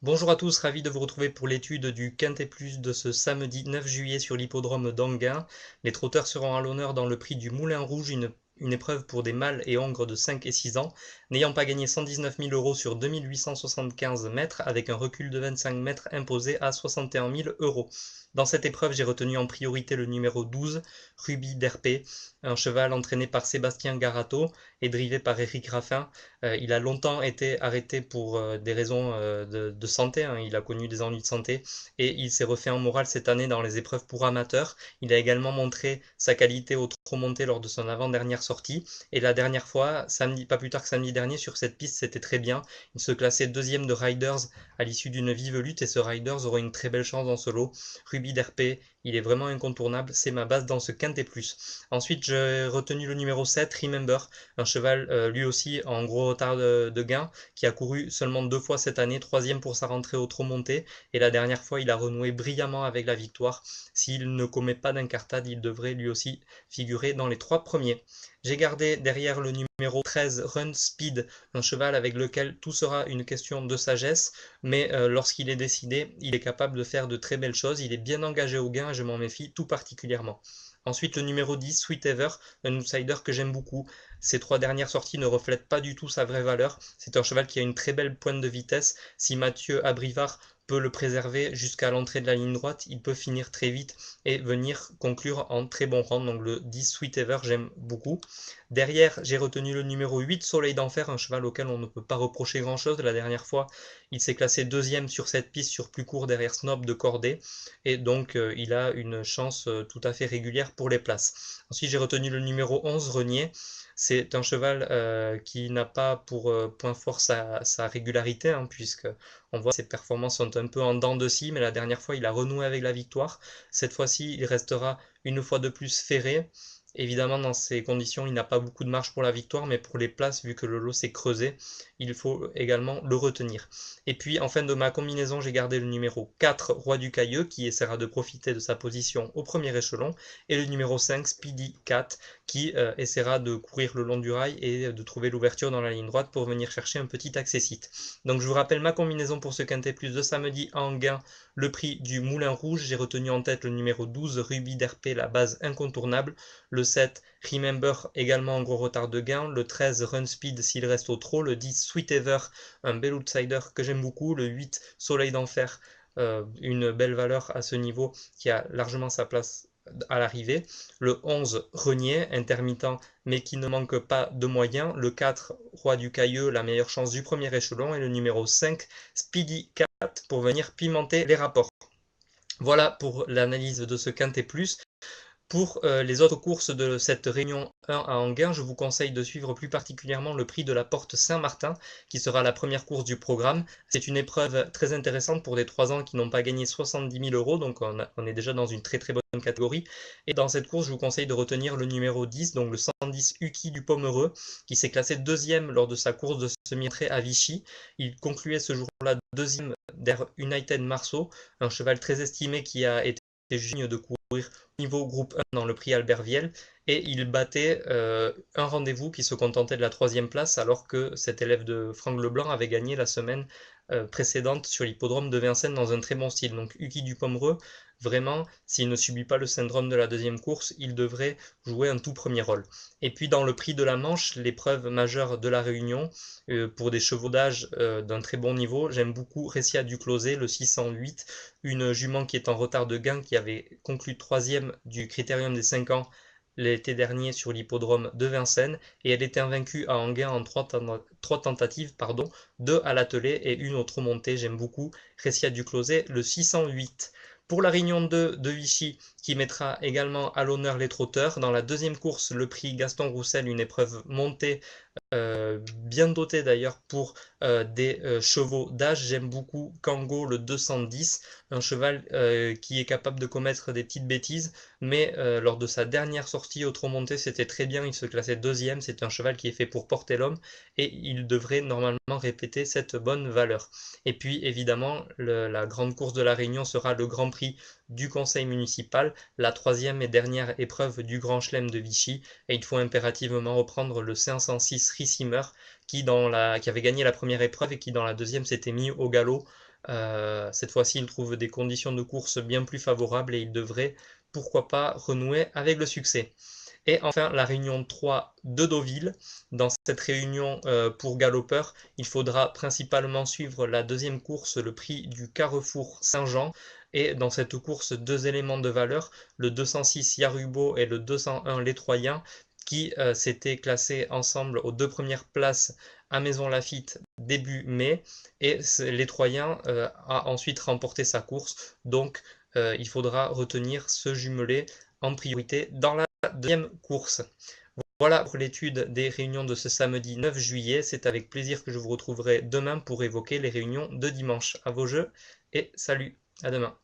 Bonjour à tous, ravi de vous retrouver pour l'étude du Quintet Plus de ce samedi 9 juillet sur l'hippodrome d'Anguin. Les trotteurs seront à l'honneur dans le prix du Moulin Rouge, une épreuve pour des mâles et hongres de 5 et 6 ans, n'ayant pas gagné 119 000 € sur 2875 mètres, avec un recul de 25 mètres imposé à 61 000 €. Dans cette épreuve, j'ai retenu en priorité le numéro 12, Ruby d'Herpé, un cheval entraîné par Sébastien Garato et drivé par Éric Raffin. Il a longtemps été arrêté pour des raisons de santé, hein. Il a connu des ennuis de santé et il s'est refait en morale cette année dans les épreuves pour amateurs. Il a également montré sa qualité au trot monté lors de son avant-dernière sortie. Et la dernière fois, samedi, pas plus tard que samedi dernier, sur cette piste, c'était très bien. Il se classait deuxième de Riders à l'issue d'une vive lutte et ce Riders aura une très belle chance dans ce lot. Ruby d'Herpé, il est vraiment incontournable, c'est ma base dans ce Quintet Plus. Ensuite, j'ai retenu le numéro 7, Remember, un cheval lui aussi en gros retard de gain, qui a couru seulement 2 fois cette année, troisième pour sa rentrée au trot monté, et la dernière fois il a renoué brillamment avec la victoire. S'il ne commet pas d'incartade, il devrait lui aussi figurer dans les 3 premiers. J'ai gardé derrière le numéro 13, Run Speed, un cheval avec lequel tout sera une question de sagesse, mais lorsqu'il est décidé, il est capable de faire de très belles choses, il est bien engagé au gain et je m'en méfie tout particulièrement. Ensuite, le numéro 10, Sweet Ever, un outsider que j'aime beaucoup. Ses 3 dernières sorties ne reflètent pas du tout sa vraie valeur. C'est un cheval qui a une très belle pointe de vitesse. Si Mathieu Abrivard peut le préserver jusqu'à l'entrée de la ligne droite, il peut finir très vite et venir conclure en très bon rang. Donc le 10 Sweet Ever, j'aime beaucoup. Derrière, j'ai retenu le numéro 8, Soleil d'Enfer, un cheval auquel on ne peut pas reprocher grand-chose. La dernière fois, il s'est classé deuxième sur cette piste sur plus court derrière Snob de Cordée. Et donc, il a une chance tout à fait régulière pour les places. Ensuite, j'ai retenu le numéro 11, Renier. C'est un cheval qui n'a pas pour point fort sa régularité, hein, puisque on voit ses performances sont un peu en dents de scie, mais la dernière fois il a renoué avec la victoire. Cette fois-ci, il restera une fois de plus ferré. Évidemment, dans ces conditions, il n'a pas beaucoup de marge pour la victoire, mais pour les places, vu que le lot s'est creusé, il faut également le retenir. Et puis, en fin de ma combinaison, j'ai gardé le numéro 4, Roi du Cailleux, qui essaiera de profiter de sa position au premier échelon, et le numéro 5, Speedy Cat, qui essaiera de courir le long du rail et de trouver l'ouverture dans la ligne droite pour venir chercher un petit accessite. Donc je vous rappelle ma combinaison pour ce Quintet Plus de samedi à Anguin, le prix du Moulin Rouge. J'ai retenu en tête le numéro 12, Ruby d'Herpé, la base incontournable, le 7, Remember, également en gros retard de gain, le 13, Run Speed s'il reste au trot, le 10, Sweet Ever, un bel outsider que j'aime beaucoup, le 8, Soleil d'Enfer, une belle valeur à ce niveau qui a largement sa place à l'arrivée, le 11, Renier, intermittent mais qui ne manque pas de moyens, le 4, Roi du Cailleux, la meilleure chance du premier échelon, et le numéro 5, Speedy Cat, pour venir pimenter les rapports. Voilà pour l'analyse de ce Quintet Plus. Pour les autres courses de cette réunion 1 à Anguin, je vous conseille de suivre plus particulièrement le prix de la Porte Saint-Martin, qui sera la première course du programme. C'est une épreuve très intéressante pour des 3 ans qui n'ont pas gagné 70 000 €, donc on est déjà dans une très très bonne catégorie. Et dans cette course, je vous conseille de retenir le numéro 10, donc le 110 Uki du Pomereux, qui s'est classé deuxième lors de sa course de semi-entrée à Vichy. Il concluait ce jour-là deuxième derrière United Marceau, un cheval très estimé qui a été jugé de courir niveau groupe 1 dans le prix Albert Viel, et il battait un rendez-vous qui se contentait de la 3e place, alors que cet élève de Franck Leblanc avait gagné la semaine précédente sur l'hippodrome de Vincennes dans un très bon style. Donc Uki Dupomereux, vraiment, s'il ne subit pas le syndrome de la deuxième course, il devrait jouer un tout premier rôle. Et puis dans le prix de la Manche, l'épreuve majeure de la Réunion, pour des chevaux d'âge d'un très bon niveau, j'aime beaucoup Ressia Duclosé, le 608, une jument qui est en retard de gain, qui avait conclu 3e du critérium des 5 ans l'été dernier sur l'hippodrome de Vincennes, et elle était invaincue à Anguin en 3 tentatives, 2 à l'attelé et une au trot monté. J'aime beaucoup Ressia Duclosé, le 608. Pour la Réunion 2 de Vichy, qui mettra également à l'honneur les trotteurs, dans la deuxième course, le prix Gaston Roussel, une épreuve montée bien doté d'ailleurs pour des chevaux d'âge. J'aime beaucoup Kango le 210, un cheval qui est capable de commettre des petites bêtises, mais lors de sa dernière sortie au trot monté, c'était très bien, il se classait deuxième, c'est un cheval qui est fait pour porter l'homme, et il devrait normalement répéter cette bonne valeur. Et puis évidemment, la grande course de la Réunion sera le Grand Prix du conseil municipal, la 3e et dernière épreuve du Grand Chelem de Vichy, et il faut impérativement reprendre le 506 Ricimer qui avait gagné la première épreuve et qui dans la deuxième s'était mis au galop Cette fois-ci, il trouve des conditions de course bien plus favorables et il devrait, pourquoi pas, renouer avec le succès. Et enfin, la réunion 3 de Deauville. Dans cette réunion pour galopeurs, il faudra principalement suivre la deuxième course, le prix du Carrefour Saint-Jean. Et dans cette course, deux éléments de valeur, le 206 Yarubo et le 201 Les Troyens, qui s'étaient classés ensemble aux deux premières places à Maison Lafitte début mai. Et Les Troyens a ensuite remporté sa course. Donc, il faudra retenir ce jumelé en priorité dans la deuxième course. Voilà pour l'étude des réunions de ce samedi 9 juillet. C'est avec plaisir que je vous retrouverai demain pour évoquer les réunions de dimanche. À vos jeux et salut, à demain.